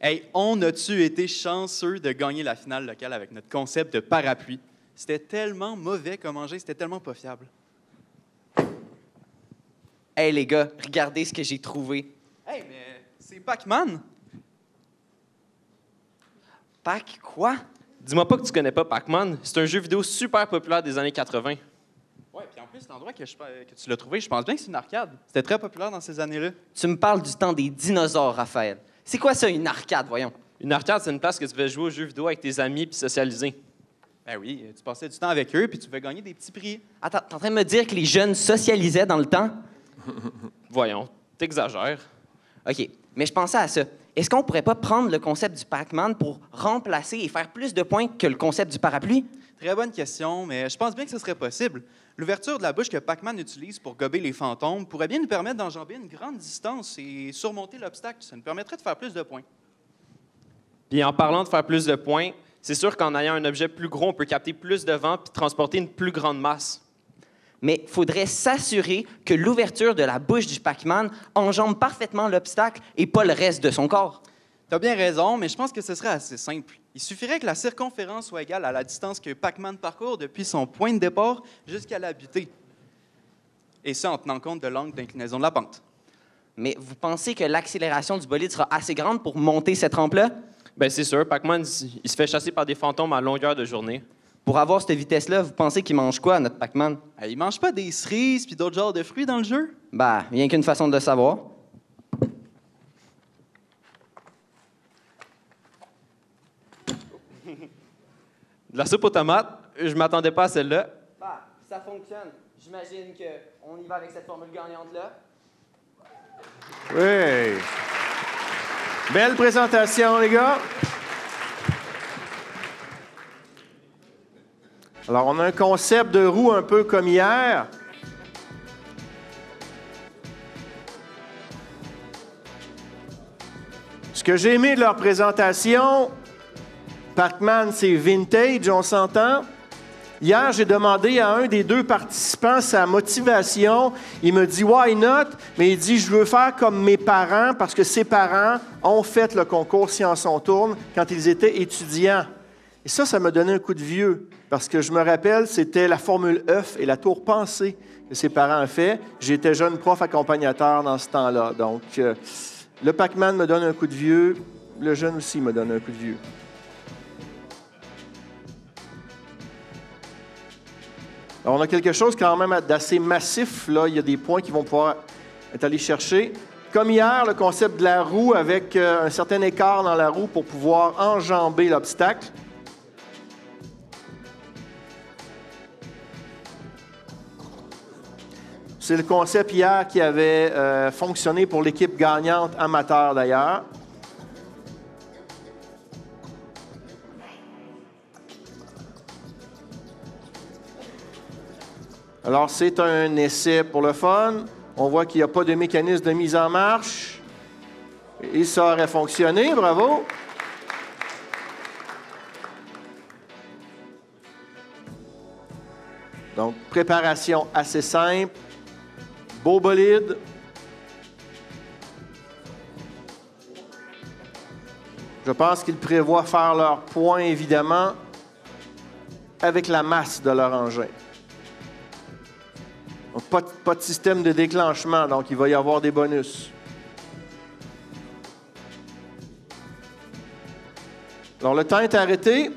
Hey, on a-tu été chanceux de gagner la finale locale avec notre concept de parapluie? C'était tellement mauvais comme engin, c'était tellement pas fiable. Hey les gars, regardez ce que j'ai trouvé. Hey, mais c'est Pac-Man? Pac quoi? Dis-moi pas que tu connais pas Pac-Man. C'est un jeu vidéo super populaire des années 80. Ouais, puis en plus, l'endroit que tu l'as trouvé, je pense bien que c'est une arcade. C'était très populaire dans ces années-là. Tu me parles du temps des dinosaures, Raphaël. C'est quoi ça, une arcade, voyons? Une arcade, c'est une place que tu vas jouer aux jeux vidéo avec tes amis puis socialiser. Ben oui, tu passais du temps avec eux, puis tu pouvais gagner des petits prix. Attends, t'es en train de me dire que les jeunes socialisaient dans le temps? Voyons, t'exagères. OK, mais je pensais à ça. Est-ce qu'on pourrait pas prendre le concept du Pac-Man pour remplacer et faire plus de points que le concept du parapluie? Très bonne question, mais je pense bien que ce serait possible. L'ouverture de la bouche que Pac-Man utilise pour gober les fantômes pourrait bien nous permettre d'enjamber une grande distance et surmonter l'obstacle. Ça nous permettrait de faire plus de points. Puis en parlant de faire plus de points, c'est sûr qu'en ayant un objet plus gros, on peut capter plus de vent puis transporter une plus grande masse. Mais il faudrait s'assurer que l'ouverture de la bouche du Pac-Man enjambe parfaitement l'obstacle et pas le reste de son corps. Tu as bien raison, mais je pense que ce serait assez simple. Il suffirait que la circonférence soit égale à la distance que Pac-Man parcourt depuis son point de départ jusqu'à la butée. Et ça en tenant compte de l'angle d'inclinaison de la pente. Mais vous pensez que l'accélération du bolide sera assez grande pour monter cette rampe-là? Ben c'est sûr, Pac-Man, il se fait chasser par des fantômes à longueur de journée. Pour avoir cette vitesse-là, vous pensez qu'il mange quoi, notre Pac-Man? Il mange pas des cerises puis d'autres genres de fruits dans le jeu? Bah, rien qu'une façon de le savoir. De la soupe aux tomates, je m'attendais pas à celle-là. Bah, ça fonctionne. J'imagine qu'on y va avec cette formule gagnante-là. Oui. Belle présentation, les gars. Alors, on a un concept de roue un peu comme hier. Ce que j'ai aimé de leur présentation, Pac-Man, c'est vintage, on s'entend. Hier, j'ai demandé à un des deux participants sa motivation. Il me dit « Why not? » Mais il dit « Je veux faire comme mes parents parce que ses parents ont fait le concours Science on tourne quand ils étaient étudiants. » Et ça m'a donné un coup de vieux parce que je me rappelle, c'était la formule œuf et la tour pensée que ses parents ont fait. J'étais jeune prof accompagnateur dans ce temps-là. Donc, le Pac-Man me donne un coup de vieux. Le jeune aussi me donne un coup de vieux. Alors, on a quelque chose quand même d'assez massif. Là. Il y a des points qui vont pouvoir être allés chercher. Comme hier, le concept de la roue avec un certain écart dans la roue pour pouvoir enjamber l'obstacle. C'est le concept hier qui avait fonctionné pour l'équipe gagnante amateur d'ailleurs. Alors, c'est un essai pour le fun. On voit qu'il n'y a pas de mécanisme de mise en marche. Et ça aurait fonctionné, bravo. Donc, préparation assez simple. Beau bolide. Je pense qu'ils prévoient faire leur point, évidemment, avec la masse de leur engin. Donc, pas de système de déclenchement, donc il va y avoir des bonus. Alors, le temps est arrêté.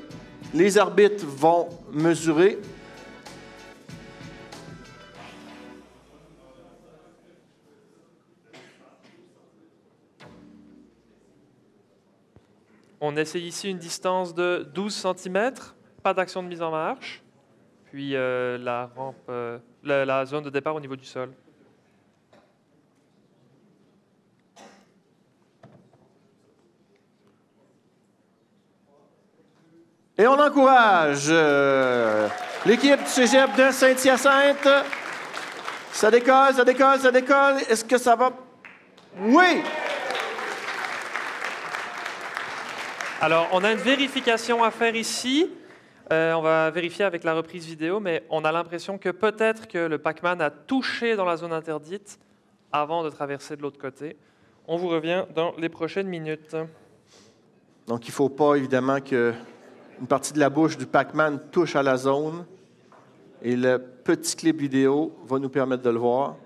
Les arbitres vont mesurer. On essaie ici une distance de 12 cm, pas d'action de mise en marche, puis la rampe, la zone de départ au niveau du sol. Et on encourage l'équipe du Cégep de Saint-Hyacinthe. Ça décolle, ça décolle, ça décolle. Est-ce que ça va? Oui! Alors, on a une vérification à faire ici. On va vérifier avec la reprise vidéo, mais on a l'impression que peut-être que le Pac-Man a touché dans la zone interdite avant de traverser de l'autre côté. On vous revient dans les prochaines minutes. Donc, il ne faut pas, évidemment, qu'une partie de la bouche du Pac-Man touche à la zone. Et le petit clip vidéo va nous permettre de le voir.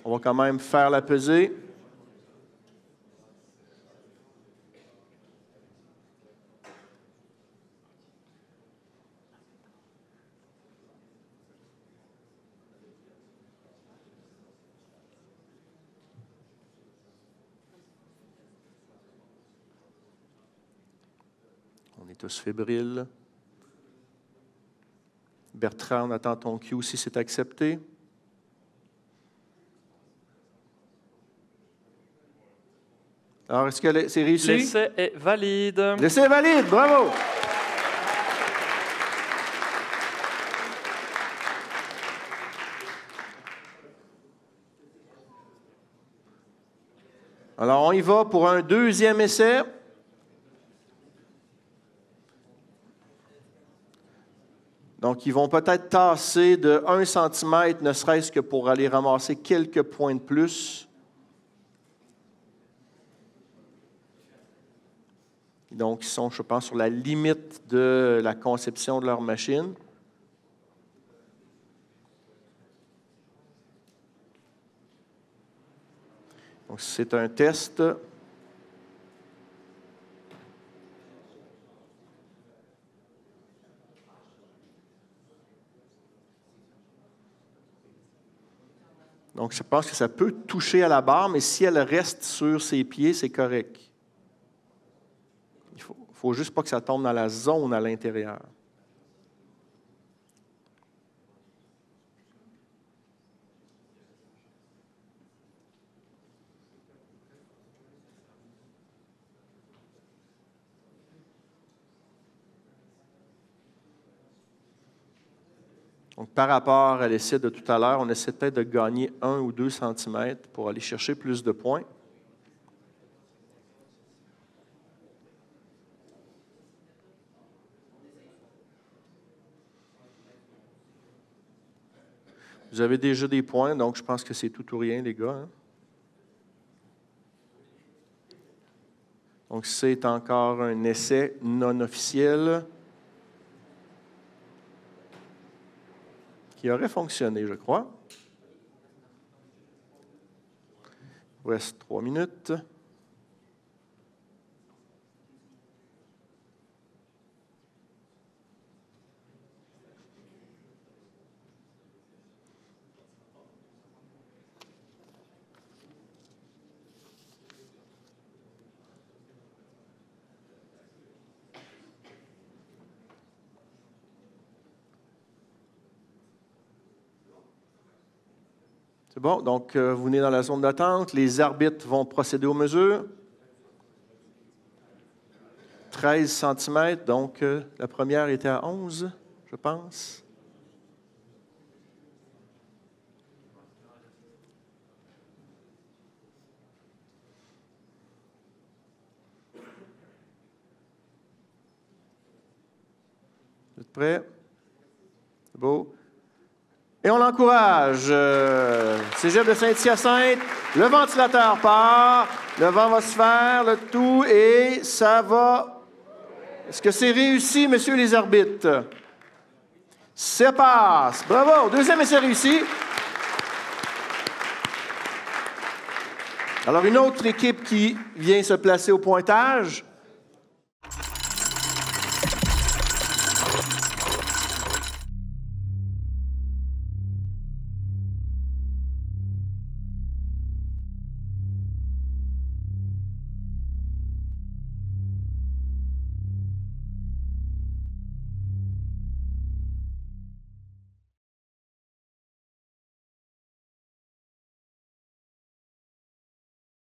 On va quand même faire la pesée. On est tous fébriles. Bertrand, on attend ton cue si c'est accepté. Alors, est-ce que c'est réussi? L'essai est valide. L'essai est valide, bravo! Alors, on y va pour un deuxième essai. Donc, ils vont peut-être tasser de 1 cm, ne serait-ce que pour aller ramasser quelques points de plus. Donc, ils sont, je pense, sur la limite de la conception de leur machine. Donc, c'est un test. Donc, je pense que ça peut toucher à la barre, mais si elle reste sur ses pieds, c'est correct. Il faut juste pas que ça tombe dans la zone à l'intérieur. Donc, par rapport à l'essai de tout à l'heure, on essaie peut-être de gagner 1 ou 2 cm pour aller chercher plus de points. Vous avez déjà des points, donc je pense que c'est tout ou rien, les gars. Hein? Donc, c'est encore un essai non officiel qui aurait fonctionné, je crois. Il reste 3 minutes. C'est bon, donc vous venez dans la zone d'attente. Les arbitres vont procéder aux mesures. 13 cm, donc la première était à 11, je pense. Vous êtes prêts? C'est beau. Et on l'encourage. Cégep de Saint-Hyacinthe, le ventilateur part, le vent va se faire, le tout, et ça va. Est-ce que c'est réussi, messieurs les arbitres? Ça passe. Bravo. Deuxième essai réussi. Alors, une autre équipe qui vient se placer au pointage.